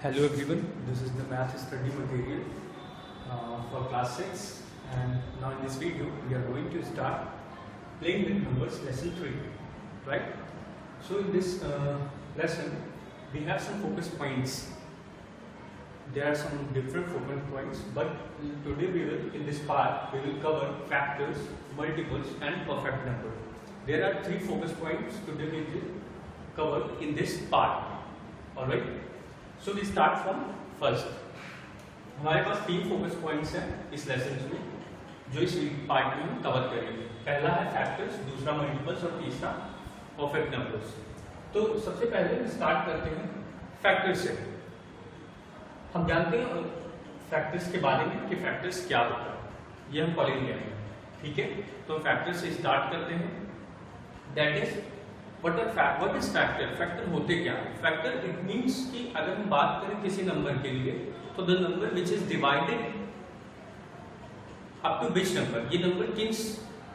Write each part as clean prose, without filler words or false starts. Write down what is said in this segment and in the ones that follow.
Hello everyone, this is the math study material for class 6, and now in this video we are going to start playing with numbers lesson 3, right? So in this lesson we have some focus points. There are some different focus points, but today in this part we will cover factors, multiples and perfect number. There are 3 focus points today we will cover in this part, alright? So we start from first. हमारे पास 3 focus points हैं इस lesson में जो इस part में हम cover करेंगे. पहला है फैक्टर्स, दूसरा मल्टीपल्स और तीसरा परफेक्ट नंबर्स. तो सबसे पहले स्टार्ट करते हैं फैक्टर्स से. हम जानते हैं फैक्टर्स के बारे में कि फैक्टर्स क्या होता है, ये हम पढ़ेंगे. ठीक है, तो फैक्टर्स से स्टार्ट करते हैं. That is What is factor? Factor होते क्या है? फैक्टर इट मीन्स कि अगर हम बात करें किसी नंबर के लिए तो the number which is divided up to which number, ये नंबर किन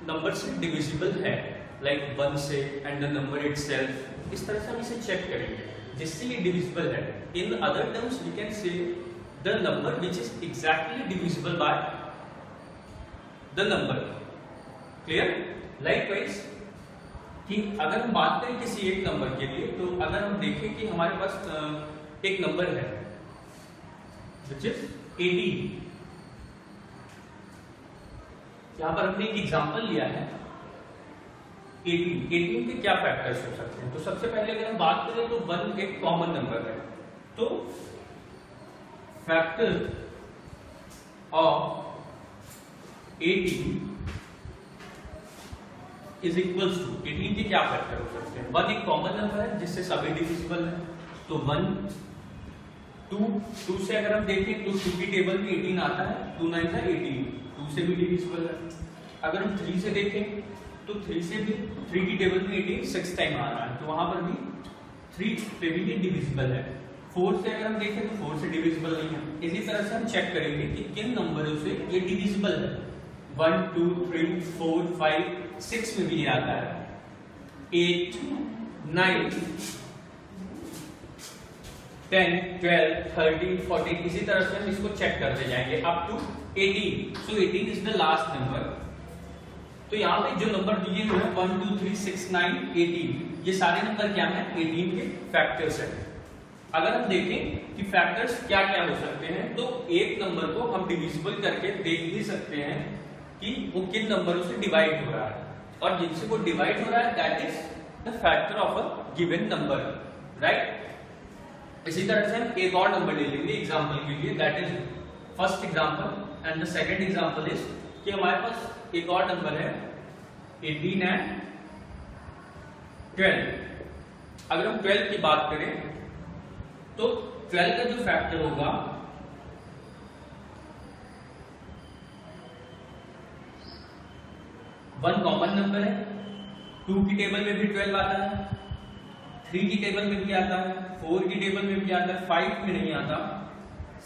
नंबर से डिविजिबल है, लाइक 1 से एंड द नंबर इटसेल्फ. इस तरह से हम इसे चेक करेंगे जिससे ये डिविजिबल है. In other terms we can say the number which is exactly divisible by the number. Clear? Likewise कि अगर हम बात करें किसी एक नंबर के लिए, तो अगर हम देखें कि हमारे पास एक नंबर है which is 18. यहां पर हमने एक एग्जांपल लिया है 18 के क्या फैक्टर्स हो सकते हैं. तो सबसे पहले अगर हम बात करें तो 1 एक कॉमन नंबर है, तो factor of 18 is equals to 18 के क्या फैक्टर हो सकते हैं. 1 एक कॉमन नंबर है जिससे सभी डिविजिबल है, तो 1. 2 से अगर हम देखें तो 2 की टेबल में 18 आता है, 2 9 था 18, 2 से भी डिविजिबल है. अगर हम 3 से देखें तो 3 से भी 3 की टेबल में 18 6 टाइम आ रहा है, तो वहां पर भी 3 पे भी डिविजिबल है. 4 से अगर हम देखें तो 4 से डिविजिबल नहीं है. इसी तरह से हम चेक करेंगे कि किन नंबरों से ये डिविजिबल है. 1 2 3 4 5 6 में भी ये आता है, 8 9 10 12 13 14. इसी तरह से हम इसको चेक करते जाएंगे up to 18. So 18 is the last number. तो यहाँ पे जो नंबर दिए हुए हैं 1 2 3 6 9 18, ये सारे नंबर क्या हैं? 18 के फैक्टर्स हैं. अगर हम देखें कि फैक्टर्स क्या क्या हो सकते हैं, तो एक नंबर को हम डिविजिबल करके देख भी सकते हैं कि वो किन नंबरों से डिवाइड हो रहा है, और जिनसे वो डिवाइड हो रहा है that is the factor of a given number, right. इसी तरह से हम एक और नंबर ले लेंगे एग्जांपल के लिए. That is first example and the second example is कि हमारे पास एक और नंबर है 18 एंड 12. अगर हम 12 की बात करें तो 12 का जो फैक्टर होगा 1 कॉमन नंबर है, 2 की टेबल में भी 12 आता है, 3 की टेबल में भी आता है, 4 की टेबल में भी आता है, 5 में नहीं आता,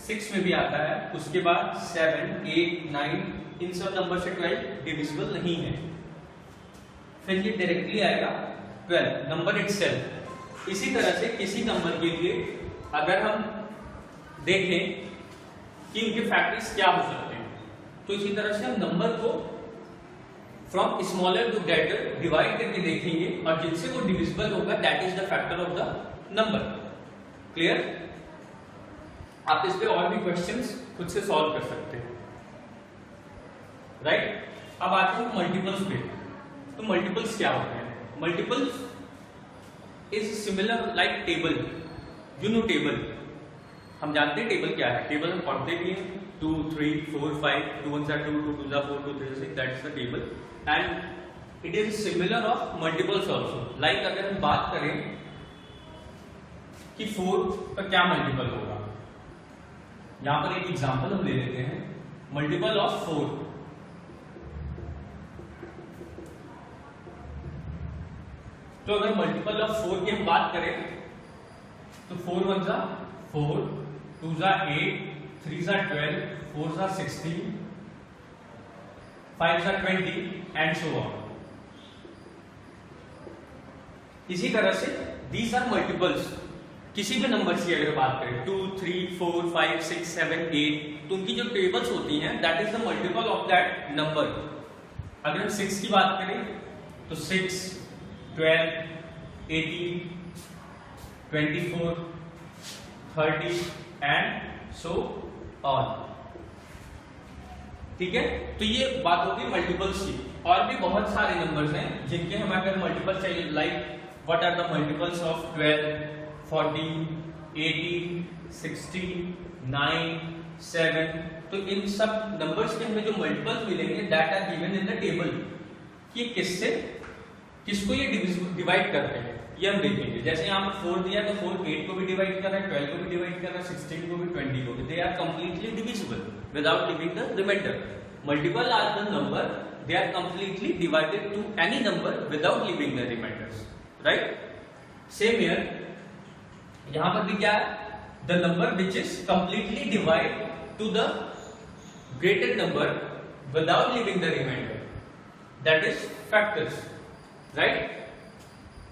6 में भी आता है. उसके बाद 7 8 9, इन सब नंबर से 12 डिविजिबल नहीं है. फिर ये डायरेक्टली आएगा 12 नंबर इटसेल्फ. इसी तरह से किसी नंबर के लिए अगर हम देखें कि इनके फैक्टर्स क्या हो सकते हैं, तो इसी तरह से हम नंबर को from smaller to greater divide करके देखेंगे, और जिनसे वो डिविजिबल होगा that is the factor of the number. Clear? आप इस पे और भी क्वेश्चंस खुद से सॉल्व कर सकते हैं, राइट. अब आते हैं मल्टीपल्स पे. तो मल्टीपल्स क्या होते हैं? Multiples is similar like table. You know table, हम जानते हैं टेबल क्या है. टेबल हम पढ़ते भी हैं 2 3 4 5, 2 1 2 2 2 4 2 3 6, that is the table. And it is similar of multiples also. Like अगर हम बात करें कि 4 का क्या मल्टीपल होगा, यहां पर एक एग्जांपल हम ले लेते हैं. मल्टीपल ऑफ 4, तो अगर मल्टीपल ऑफ 4 की हम बात करें तो 4 1 जा 4, 2 जा 8, 3 जा 12, 4 जा 16, 5 जा 20 एंड सो ऑन. इसी तरह से दीज आर मल्टीपल्स. किसी भी नंबर की अगर बात करें 2, 3, 4, 5, 6, 7, 8, तो उनकी जो टेबल्स होती हैं that is the multiple of that number. अगर हम 6 की बात करें तो 6, 12, 18, 24, 30 एंड सो ऑन। ठीक है, तो ये बात होगी मल्टीपल्स की। और भी बहुत सारे नंबर्स हैं जिनके हम अगर मल्टीपल चाहिए, like what are the multiples of 12, 14, 18, 16, 9, 7। तो इन सब नंबर्स के हमें जो मल्टीपल्स मिलेंगे that are given in the table कि किसको ये डिवाइड करते हैं, ये हम देखेंगे। जैसे यहाँ पर 4 दिया है तो 4 8 को भी डिवाइड कर रहा है, 12 को भी डिवाइड कर रहा है, 16 को भी, 20 को भी। They are completely divisible without leaving the remainder. Multiple are the number they are completely divided to any number without leaving the remainders, right. Same here, यहां पर भी क्या है, the number which is completely divide to the greater number without leaving the remainder, that is factors, right.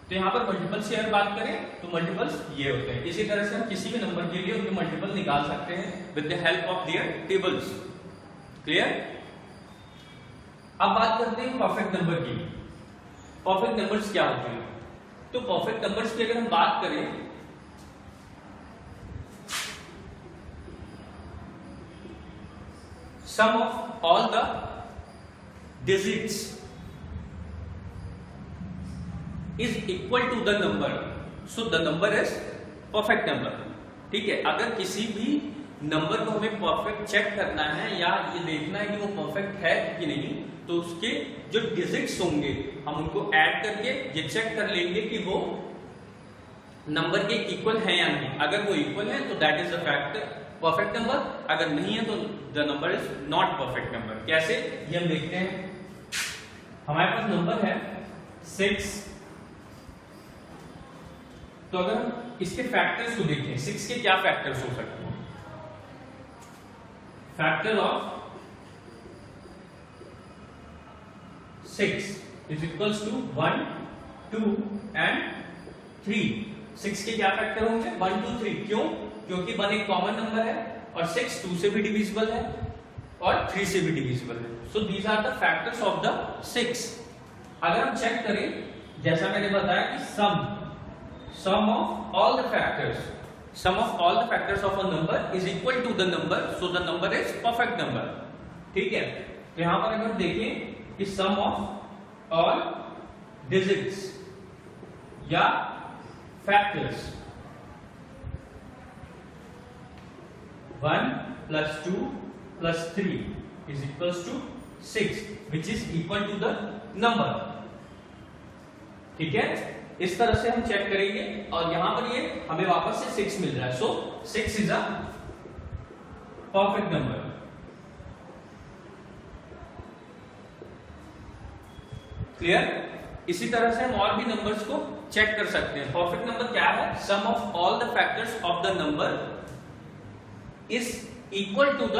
तो यहां पर multiples की अगर बात करें तो मल्टीपल्स ये होते हैं। इसी तरह से हम किसी भी नंबर के लिए उनके मल्टीपल निकाल सकते हैं with the help of their tables. Clear. अब बात करते हैं परफेक्ट नंबर की। परफेक्ट नंबर्स क्या होते हैं? तो परफेक्ट नंबर्स की अगर हम बात करें sum of all the digits is equal to the number, so the number is perfect number। ठीक है, अगर किसी भी नंबर को हमें परफेक्ट चेक करना है या ये देखना है कि वो परफेक्ट है कि नहीं, तो उसके जो डिजिट्स होंगे हम उनको ऐड करके ये चेक कर लेंगे कि वो नंबर के इक्वल है या नहीं। अगर वो इक्वल है तो that is the perfect number, अगर नहीं है तो the number is not perfect number. कैसे, ये हम देखते हैं। हमारे पास नंबर है 6, तो अगर हम इसके फैक्टर्स को देखें, 6 के क्या फैक्टर्स हो सकते हैं? Factor of 6 is equals to 1, 2 and 3। 6 के क्या फैक्टर होंगे? 1, 2, 3। क्यों? क्योंकि 1 एक कॉमन नंबर है और 6 2 से भी डिविजिबल है और 3 से भी डिविजिबल है। So these are the factors of the 6। अगर हम चेक करें, जैसा मैंने बताया कि sum of all the factors of a number is equal to the number, so the number is perfect number। ठीक है, तो यहां पर अगर देखें कि sum of all digits या factors 1 plus 2 plus 3 is equals to 6, which is equal to the number। ठीक है, इस तरह से हम चेक करेंगे और यहां पर ये हमें वापस से 6 मिल रहा है। सो 6 is a perfect number. Clear. इसी तरह से हम और भी नंबर्स को चेक कर सकते हैं। परफेक्ट नंबर क्या है? Sum of all the factors of the number is equal to the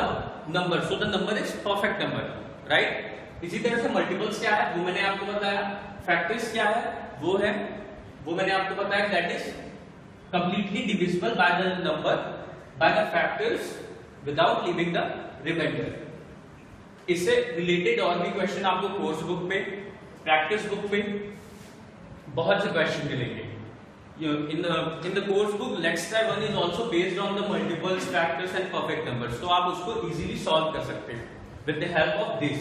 number, so the number is perfect number, right. इसी तरह से मल्टीपल्स क्या है वो मैंने आपको बताया। फैक्टर्स क्या है वो मैंने आपको बताया, that is completely divisible by the number by the factors without leaving the remainder. इससे रिलेटेड और भी क्वेश्चन आपको कोर्स बुक पे, प्रैक्टिस बुक पे बहुत से क्वेश्चन मिलेंगे। In the course book Let's Try 1 is also based on the multiples, factors and perfect numbers, तो आप उसको easily solve कर सकते हैं with the help of this।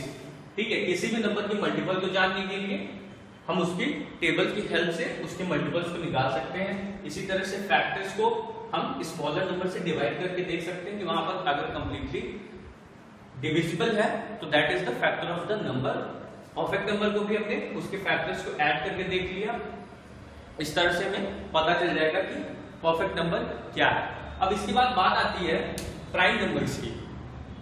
ठीक है, किसी भी नंबर की मल्टीपल को जानने के लिए हम उसकी टेबल की हेल्प से उसके मल्टीपल्स को निकाल सकते हैं। इसी तरह से फैक्टर्स को हम स्मॉलर नंबर से डिवाइड करके देख सकते हैं कि वहां पर अगर कंप्लीटली डिविजिबल है तो that is the factor of the number. Perfect number को भी हमने उसके फैक्टर्स को ऐड करके देख लिया। इस तरह से हमें पता चल जाएगा कि परफेक्ट नंबर क्या है। अब इसके बाद बात आती है प्राइम नंबर्स की।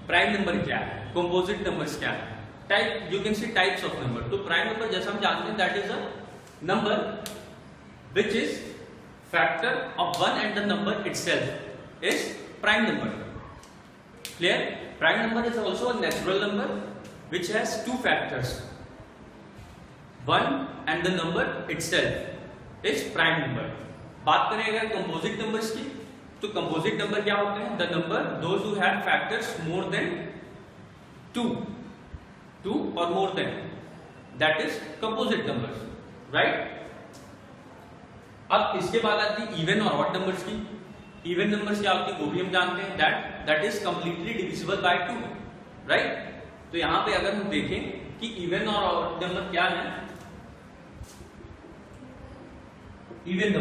प्राइम नंबर क्या है, कंपोजिट नंबर्स क्या है, type, you can see types of number. तो प्राइम नंबर जैसा हम जानते हैं that is a number which is factor of 1 and the number itself is prime number. Clear. Prime number is also a natural number which has 2 factors, 1 and the number itself is prime number। बात करें अगर composite numbers की, तो composite number क्या होते हैं? The number those who have factors more than 2 और more than, that is composite numbers, right? अब इसके बाद आती है इवन और ऑड नंबर्स की। इवन नंबर्स क्या होती है वो भी हम जानते हैं, that is completely divisible by 2, right? तो यहां पे अगर हम देखें कि इवन और ऑड नंबर क्या है, even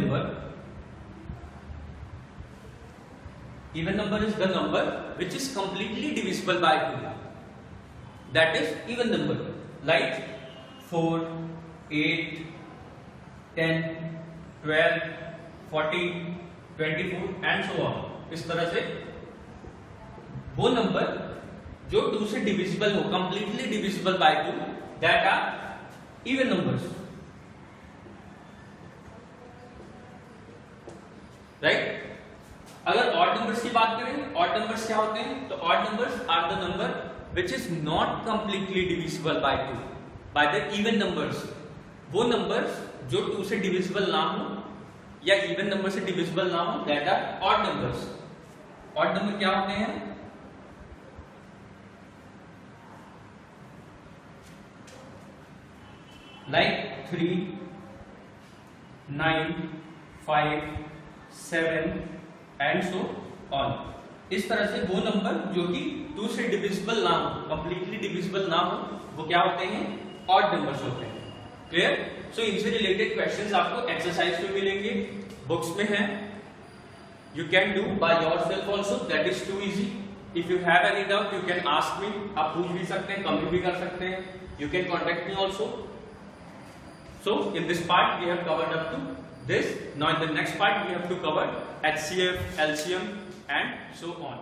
number is the number which is completely divisible by 2, that is even number, like 4, 8, 10, 12, 14, 24 and so on. इस तरह से वो नंबर जो 2 से डिविजिबल हो, completely divisible by 2, that are even numbers, right? अगर ऑड नंबर्स की बात करें, ऑड नंबर्स क्या होते हैं? तो odd numbers are the number which is not completely divisible by 2 by the even numbers. वो नंबर्स जो 2 से डिविजिबल ना हो या इवन नंबर से डिविजिबल ना हो, that are odd numbers. Odd number क्या होते हैं? Like 3, 9, 5, 7 and so on. इस तरह से वो नंबर जो कि 2 से डिविजिबल ना हो, कंप्लीटली डिविजिबल ना हो, वो क्या होते हैं? ऑड नंबर्स होते हैं। क्लियर? सो इनसे रिलेटेड क्वेश्चंस आपको एक्सरसाइज में मिलेंगे, बुक्स में हैं। You can do by yourself also, that is too easy. If you have any doubt you can ask me, आप पूछ भी सकते हैं, कमेंट भी कर सकते हैं। You can contact me also. So in this part we have covered up to this. Now in the next part we have to cover HCF, LCM and so on.